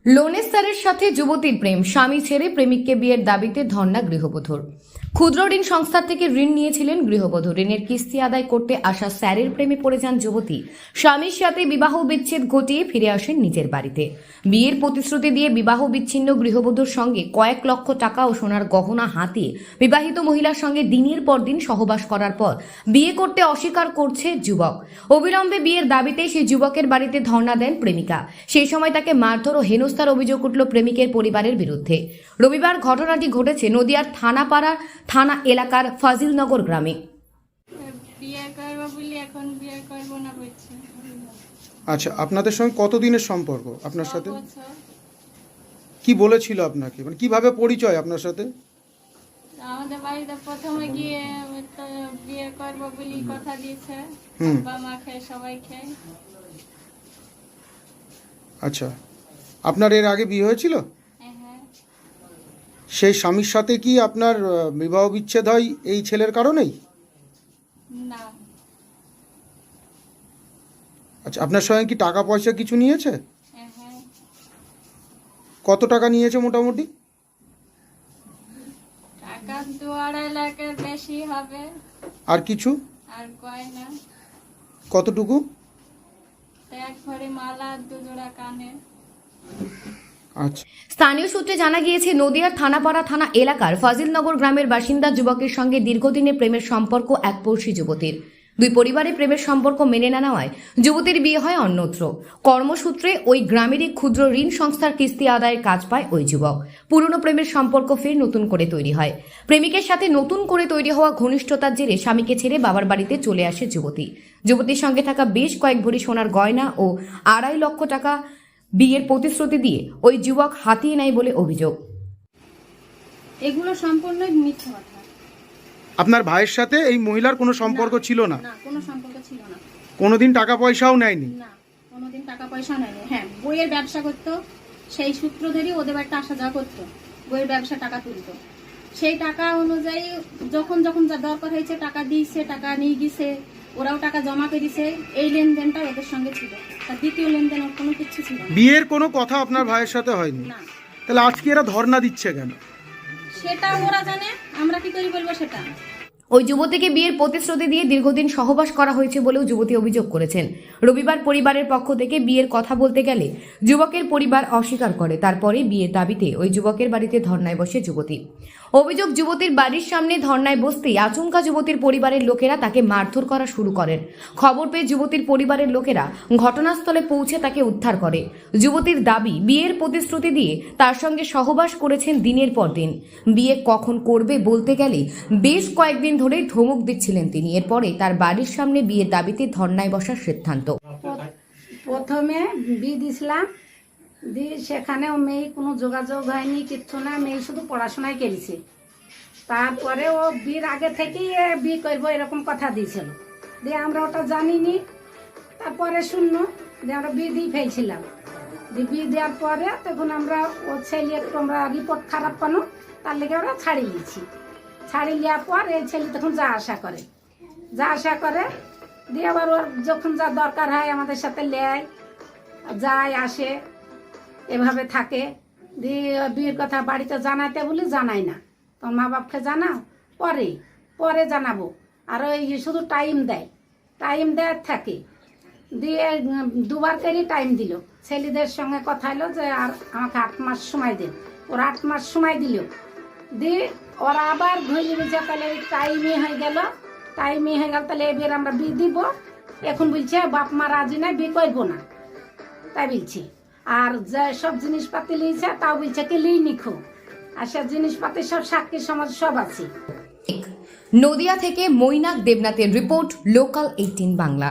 লোনেস্তারের সাথে যুবতীর প্রেম, স্বামী ছেড়ে প্রেমিককে বিয়ের দাবিতে ধর্ণা গৃহবধূর। ক্ষুদ্র ঋণ সংস্থার থেকে ঋণ নিয়েছিলেন গৃহবধূ। ঋণের কিস্তি আদায় করতে আসা স্যারের প্রেমে পড়ে যান যুবতী। স্বামীর সাথে বিবাহ বিচ্ছেদ ঘটিয়ে ফিরে আসেন নিজের বাড়িতে। বিয়ের প্রতিশ্রুতি দিয়ে বিবাহ বিচ্ছিন্ন গৃহবধূর সঙ্গে কয়েক লক্ষ টাকা ও সোনার গহনা হাতিয়ে বিবাহিত মহিলার সঙ্গে দিনের পর দিন সহবাস করার পর বিয়ে করতে অস্বীকার করছে যুবক। অবিলম্বে বিয়ের দাবিতে সেই যুবকের বাড়িতে ধর্ণা দেন প্রেমিকা। সেই সময় তাকে মারধর ও হেনস্থার অভিযোগ উঠল প্রেমিকের পরিবারের বিরুদ্ধে। রবিবার ঘটনাটি ঘটেছে নদিয়ার থানাপাড়া থানা এলাকার ফাজিলনগর গ্রামে। আচ্ছা, আপনাদের সঙ্গে কতদিনের সম্পর্ক আপনার সাথে? কি বলেছিল আপনাকে, মানে কিভাবে পরিচয় আপনার সাথে? আমাদের বাড়িতে প্রথমে গিয়ে তো বিয়ে করবো বলে কথা দিয়েছে, বাবা মা খেয়ে সবাই খেয়ে। আচ্ছা, আপনার এর আগে বিয়ে হয়েছিল? হ্যাঁ। সেই স্বামীর সাথে কি আপনার বিবাহ বিচ্ছেদ হয় এই ছেলের কারণেই? না। আচ্ছা, আপনার সঙ্গে কি টাকা পয়সা কিছু নিয়েছে? হ্যাঁ। কত টাকা নিয়েছে মোটামুটি? টাকা 2-2.5 লাখের বেশি হবে। আর কিছু? আর গয়না কতটুকু? 1 ভরি মালা, 2 জোড়া কানে। আচ্ছা। স্থানীয় সূত্রে জানা গিয়েছে নদিয়ার থানাপাড়া থানা এলাকার ফাজিলনগর গ্রামের বাসিন্দা যুবকের সঙ্গে দীর্ঘদিনের প্রেমের সম্পর্ক এক পড়শি যুবতীর। দুই পরিবারে প্রেমের সম্পর্ক মেনে না নেওয়ায় যুবতীর বিয়ে হয় অন্যত্র। কর্মসূত্রে ওই গ্রামেরই ক্ষুদ্র ঋণ সংস্থার কিস্তি আদায়ের কাজ পায় ওই যুবক। পুরনো প্রেমের সম্পর্ক ফের নতুন করে তৈরি হয়। প্রেমিকের সাথে নতুন করে তৈরি হওয়া ঘনিষ্ঠতার জেরে স্বামীকে ছেড়ে বাবার বাড়িতে চলে আসে যুবতী। যুবতীর সঙ্গে থাকা বেশ কয়েক ভরি সোনার গয়না ও 2.5 লক্ষ টাকা বিয়ের প্রতিশ্রুতি দিয়ে ওই যুবক হাতিয়ে নেয় বলে অভিযোগ। এগুলো সম্পূর্ণ মিথ্যা কথা। আপনার ভাইয়ের সাথে এই মহিলার কোনো সম্পর্ক ছিল না? না, কোনো সম্পর্ক ছিল না। কোনোদিন টাকা পয়সাও নেয়নি? না, কোনোদিন টাকা পয়সা নেয়নি। হ্যাঁ, বইয়ের ব্যবসা করতো, সেই সূত্র ধরেই ওদের বাড়িতে আসা যাওয়া করতো, বইয়ের ব্যবসা টাকা তুলতো। সেই টাকা অনুযায়ী যখন যখন যা দরকার হয়েছে টাকা দিয়েছে, টাকা নিয়ে গেছে, ওরাও টাকা জমা করে দিছে। এই লেনদেনটা ওদের সঙ্গে ছিল। তার দ্বিতীয় লেনদেন ওর কোনো কিছু ছিল না। বিয়ের কোনো কথা আপনার ভাইয়ের সাথে হয়নি? না। তাহলে আজকে এরা ধর্ণা দিচ্ছে কেন? সেটা ওরা জানে, আমরা কি করে বলবো সেটা? ওই যুবতীকে বিয়ের প্রতিশ্রুতি দিয়ে দীর্ঘদিন সহবাস করা হয়েছে বলেও যুবতী অভিযোগ করেছেন। রবিবার পরিবারের পক্ষ থেকে বিয়ের কথা বলতে গেলে যুবকের পরিবার অস্বীকার করে। তারপরে বিয়ের দাবিতে ওই যুবকের বাড়িতে ধর্নায় বসে যুবতী। অভিযোগ, যুবতীর বাড়ির সামনে ধর্নায় বসতেই আচমকা যুবতীর পরিবারের লোকেরা তাকে মারধর করা শুরু করেন। খবর পেয়ে যুবতীর পরিবারের লোকেরা ঘটনাস্থলে পৌঁছে তাকে উদ্ধার করে। যুবতীর দাবি, বিয়ের প্রতিশ্রুতি দিয়ে তার সঙ্গে সহবাস করেছেন দিনের পর দিন। বিয়ে কখন করবে বলতে গেলে বেশ কয়েকদিন ধরে ধমক দিচ্ছিলেন তিনি। এরপরে তার বাড়ির সামনে বিয়ের দাবিতে ধর্নায় বসার সিদ্ধান্ত। প্রথমে বিয়ে দিয়েছিলাম, দিয়ে সেখানেও মেয়ে কোনো যোগাযোগ হয়নি, কিচ্ছু না, মেয়ে শুধু পড়াশোনায় করেছে। তারপরে ও বিয়ের আগে থেকেই বিয়ে করবো এরকম কথা দিয়েছিল, দিয়ে আমরা ওটা জানিনি। তারপরে শূন্য যে আমরা বিয়ে দিয়ে ফেলছিলাম। দিয়ে বিয়ে দেওয়ার পরে তখন আমরা ও ছেলে একটু আমরা রিপোর্ট খারাপ পানো, তার লেগে আমরা ছাড়িয়ে নিয়েছি। ছাড়িয়ে নেওয়ার পর এই ছেলে তখন যা আশা করে দিয়ে আবার ওর যখন যা দরকার হয় আমাদের সাথে নেয়, যায় আসে, এভাবে থাকে। দিয়ে বিয়ের কথা বাড়িতে জানাইতে বলি জানাই না। তোমার মা বাপকে জানাও, পরে জানাবো। আর ওই শুধু টাইম দেয় থাকে। দিয়ে 2বার করে টাইম দিল, ছেলেদের সঙ্গে কথা হলো যে আর আমাকে 8 মাস সময় দেন। ওরা 8 মাস সময় দিল। দিয়ে ওরা আবার ঘুরে বুঝে তাহলে টাইমই হয়ে গেল, তাহলে এবার আমরা বিয়ে দিব। এখন বলছে বাপ মা রাজি নাই, বিয়ে করবো না, তাই বলছি। আর যে সব জিনিসপাতি লিয়েছে তাও বলছে কি লিই নিখো, আর সব জিনিসপাতি সব সাক্ষী সমাজ সব আছে। নদিয়া থেকে মৈনাক দেবনাথের রিপোর্ট, লোকাল 18 বাংলা।